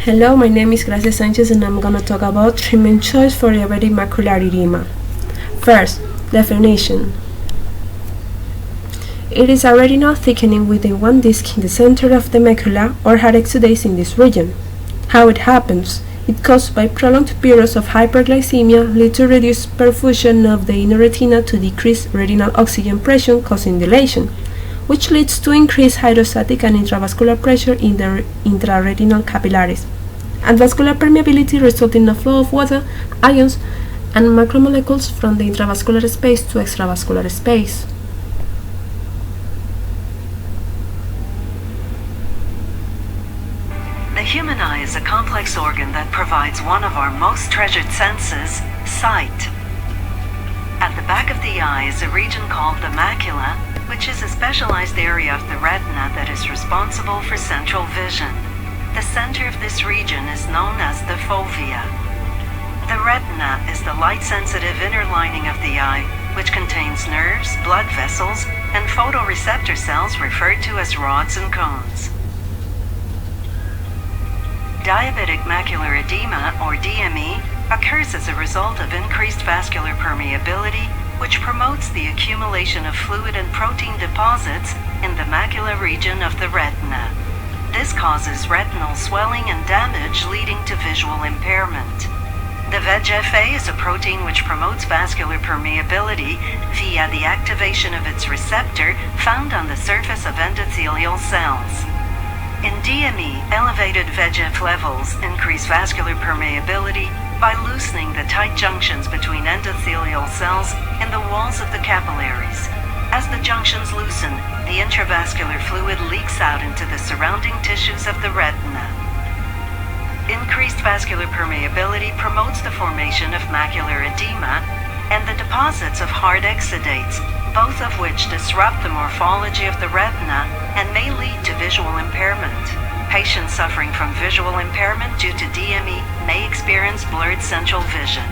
Hello, my name is Gracia Sanchez and I'm gonna talk about treatment choice for diabetic macular edema. First, definition. It is a retinal thickening within one disc in the center of the macula or had exudates in this region. How it happens? It caused by prolonged periods of hyperglycemia lead to reduced perfusion of the inner retina to decrease retinal oxygen pressure causing dilation, which leads to increased hydrostatic and intravascular pressure in the intraretinal capillaries, and vascular permeability resulting in a flow of water, ions, and macromolecules from the intravascular space to extravascular space. The human eye is a complex organ that provides one of our most treasured senses, sight. At the back of the eye is a region called the macula, which is a specialized area of the retina that is responsible for central vision. The center of this region is known as the fovea. The retina is the light-sensitive inner lining of the eye, which contains nerves, blood vessels, and photoreceptor cells referred to as rods and cones. Diabetic macular edema, or DME, occurs as a result of increased vascular permeability, which promotes the accumulation of fluid and protein deposits in the macular region of the retina. This causes retinal swelling and damage, leading to visual impairment. The VEGF-A is a protein which promotes vascular permeability via the activation of its receptor found on the surface of endothelial cells. In DME, elevated VEGF levels increase vascular permeability by loosening the tight junctions between endothelial cells and the walls of the capillaries. As the junctions loosen, the intravascular fluid leaks out into the surrounding tissues of the retina. Increased vascular permeability promotes the formation of macular edema and the deposits of hard exudates, both of which disrupt the morphology of the retina and may lead to visual impairment. Patients suffering from visual impairment due to DME may experience blurred central vision.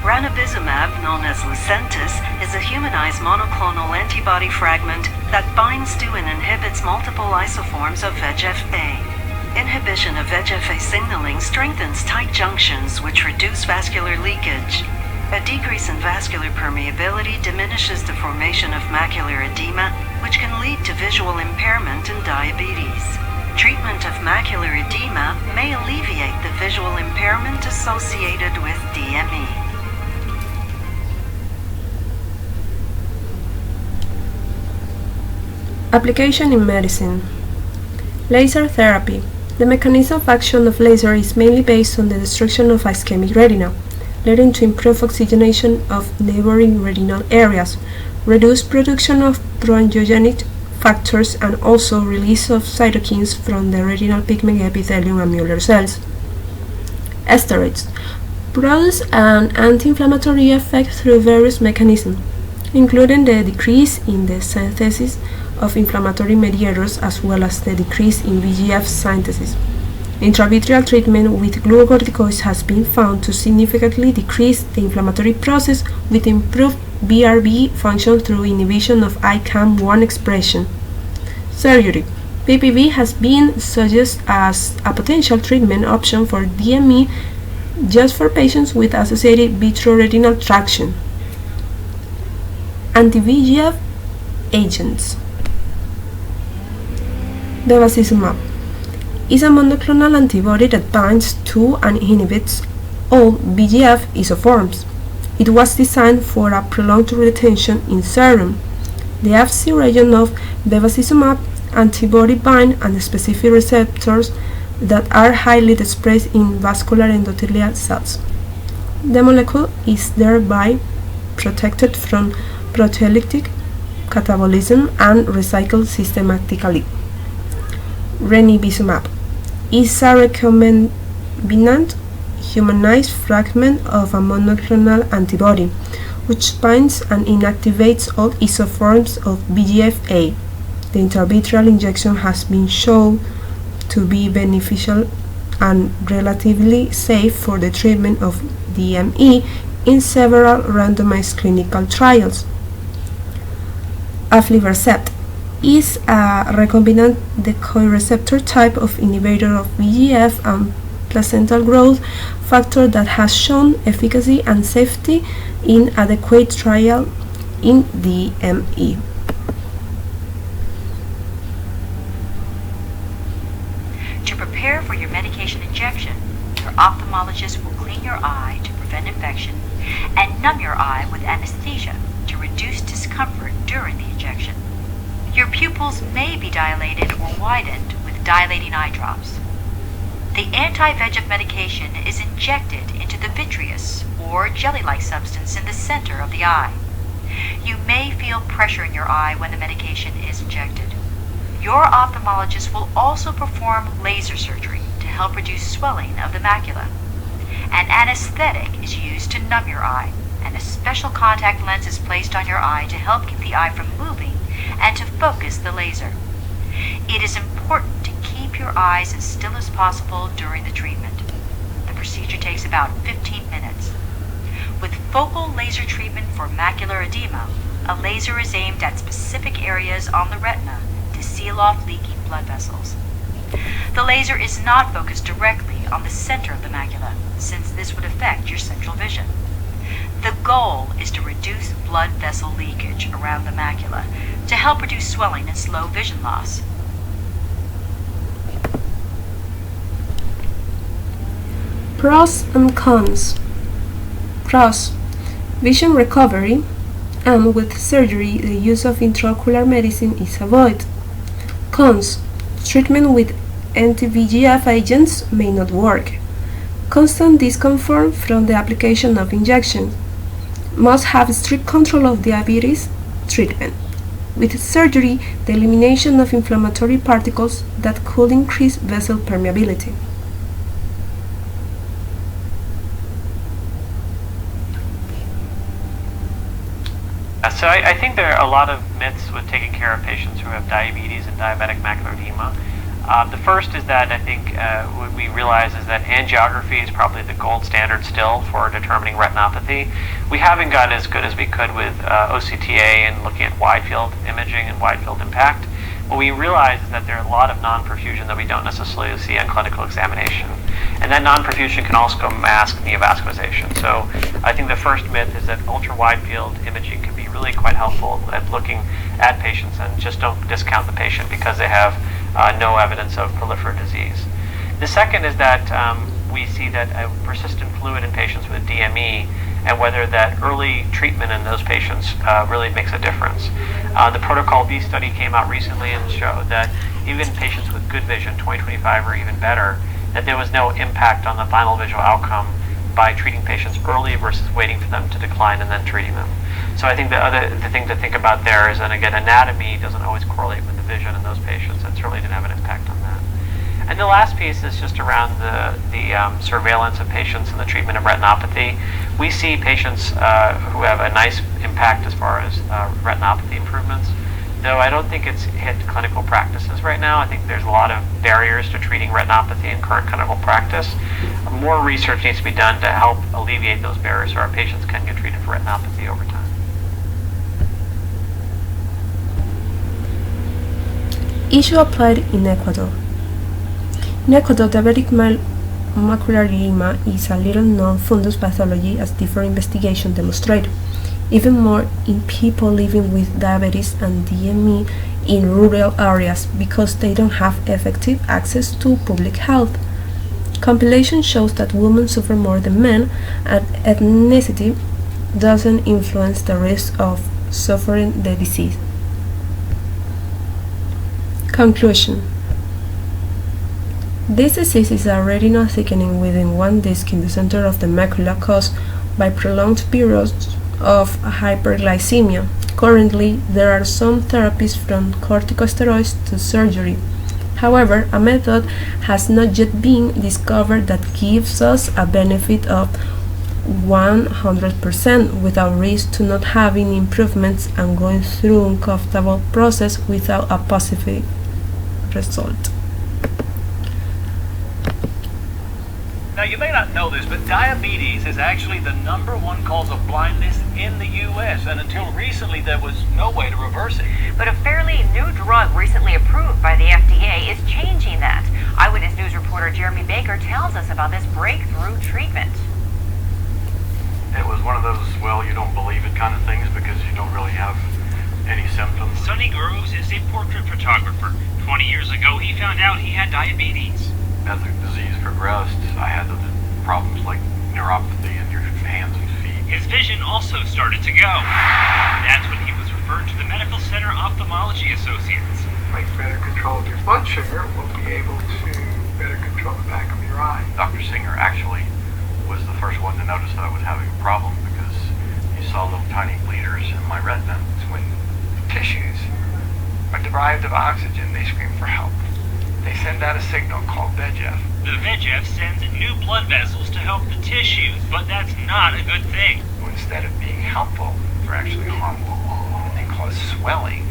Ranibizumab, known as Lucentis, is a humanized monoclonal antibody fragment that binds to and inhibits multiple isoforms of VEGF-A. Inhibition of VEGF-A signaling strengthens tight junctions, which reduce vascular leakage. A decrease in vascular permeability diminishes the formation of macular edema, which can lead to visual impairment and diabetes. Treatment of macular edema may alleviate the visual impairment associated with DME. Application in medicine. Laser therapy. The mechanism of action of laser is mainly based on the destruction of ischemic retina, leading to improved oxygenation of neighboring retinal areas, reduced production of pro-angiogenic factors, and also release of cytokines from the retinal pigment epithelium and Macular cells. Steroids produce an anti-inflammatory effect through various mechanisms, including the decrease in the synthesis of inflammatory mediators as well as the decrease in VEGF synthesis. Intravitreal treatment with glucocorticoids has been found to significantly decrease the inflammatory process with improved BRB function through inhibition of ICAM1 expression. Surgery. PPV has been suggested as a potential treatment option for DME just for patients with associated vitreoretinal traction. Anti-VEGF agents. Bevacizumab is a monoclonal antibody that binds to and inhibits all VEGF isoforms. It was designed for a prolonged retention in serum. The Fc region of bevacizumab antibody bind and specific receptors that are highly expressed in vascular endothelial cells. The molecule is thereby protected from proteolytic catabolism and recycled systematically. Ranibizumab is a recombinant humanized fragment of a monoclonal antibody, which binds and inactivates all isoforms of VEGF-A. The intravitreal injection has been shown to be beneficial and relatively safe for the treatment of DME in several randomized clinical trials. Aflibercept is a recombinant decoy receptor type of inhibitor of VEGF and placental growth factor that has shown efficacy and safety in adequate trial in DME. To prepare for your medication injection, your ophthalmologist will clean your eye to prevent infection and numb your eye with anesthesia to reduce discomfort during the injection. Your pupils may be dilated or widened with dilating eye drops. The anti-VEGF medication is injected into the vitreous or jelly-like substance in the center of the eye. You may feel pressure in your eye when the medication is injected. Your ophthalmologist will also perform laser surgery to help reduce swelling of the macula. An anesthetic is used to numb your eye, and a special contact lens is placed on your eye to help keep the eye from moving and to focus the laser. It is important to keep your eyes as still as possible during the treatment. The procedure takes about 15 minutes. With focal laser treatment for macular edema, a laser is aimed at specific areas on the retina to seal off leaking blood vessels. The laser is not focused directly on the center of the macula, since this would affect your central vision. The goal is to reduce blood vessel leakage around the macula to help reduce swelling and slow vision loss. Pros and cons. Pros: vision recovery, and with surgery the use of intraocular medicine is avoided. Cons: treatment with anti-VEGF agents may not work. Constant discomfort from the application of injections. Must have strict control of diabetes treatment. With surgery, the elimination of inflammatory particles that could increase vessel permeability. So I think there are a lot of myths with taking care of patients who have diabetes and diabetic macular edema. The first is that I think what we realize is that angiography is probably the gold standard still for determining retinopathy. We haven't got as good as we could with OCTA and looking at wide field imaging and wide field impact. What we realize is that there are a lot of non-perfusion that we don't necessarily see on clinical examination. And that non-perfusion can also mask neovascularization. So I think the first myth is that ultra-wide field imaging can be really quite helpful at looking at patients, and just don't discount the patient because they have no evidence of proliferative disease. The second is that we see that persistent fluid in patients with DME, and whether that early treatment in those patients really makes a difference. The Protocol B study came out recently and showed that even patients with good vision, 20/25 or even better, that there was no impact on the final visual outcome by treating patients early versus waiting for them to decline and then treating them. So I think the thing to think about there is, and again, anatomy doesn't always correlate with the vision in those patients, and certainly didn't have an impact on that. And the last piece is just around the surveillance of patients and the treatment of retinopathy. We see patients who have a nice impact as far as retinopathy improvements, though I don't think it's hit clinical practices right now. I think there's a lot of barriers to treating retinopathy in current clinical practice. More research needs to be done to help alleviate those barriers so our patients can get treated for retinopathy over time. Issue applied in Ecuador. In Ecuador, diabetic macular edema is a little-known fundus pathology, as different investigations demonstrate, even more in people living with diabetes and DME in rural areas because they don't have effective access to public health. Compilation shows that women suffer more than men, and ethnicity doesn't influence the risk of suffering the disease. Conclusion: this disease is a retinal thickening within one disc in the center of the macula caused by prolonged periods of hyperglycemia. Currently, there are some therapies from corticosteroids to surgery. However, a method has not yet been discovered that gives us a benefit of 100% without risk to not having improvements and going through an uncomfortable process without a positive result. Now, you may not know this, but diabetes is actually the #1 cause of blindness in the U.S., and until recently, there was no way to reverse it. But a fairly new drug recently approved by the FDA is changing that. Eyewitness News reporter Jeremy Baker tells us about this breakthrough treatment. It was one of those, well, you don't believe it kind of things because you don't really have any symptoms. Sonny Groves is a portrait photographer. 20 years ago, he found out he had diabetes. As the disease progressed, I had the problems like neuropathy in your hands and feet. His vision also started to go. That's when he was referred to the Medical Center Ophthalmology Associates. Like better control of your blood sugar, will be able to better control the back of your eye. Dr. Singer actually was the first one to notice that I was having a problem because he saw little tiny bleeders in my retina. When tissues are deprived of oxygen, they scream for help. They send out a signal called VEGF. The VEGF sends new blood vessels to help the tissues, but that's not a good thing. So instead of being helpful, they're actually harmful and cause swelling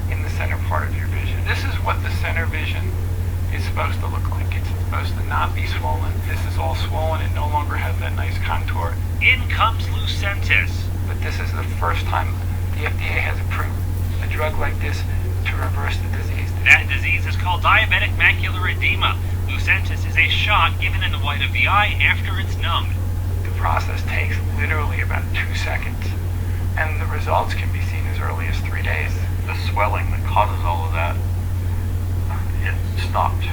in the center part of your vision. This is what the center vision is supposed to look like. It's supposed to not be swollen. This is all swollen and no longer has that nice contour. In comes Lucentis. But this is the first time the FDA has approved a drug like this to reverse the disease. That disease is called Diabetic Macular Edema. Lucentis is a shot given in the white of the eye after it's numbed. The process takes literally about 2 seconds, and the results can be seen as early as 3 days. The swelling that causes all of that, it stopped.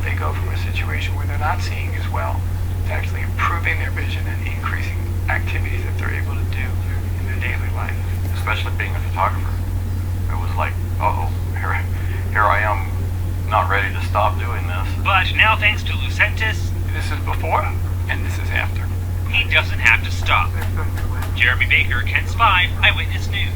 They go from a situation where they're not seeing as well to actually improving their vision and increasing activities that they're able to do in their daily life. Especially being a photographer. It was like, uh-oh, here I am, not ready to stop doing this. But now thanks to Lucentis, This is before and this is after. he doesn't have to stop. Jeremy Baker, Ken 5, Eyewitness News.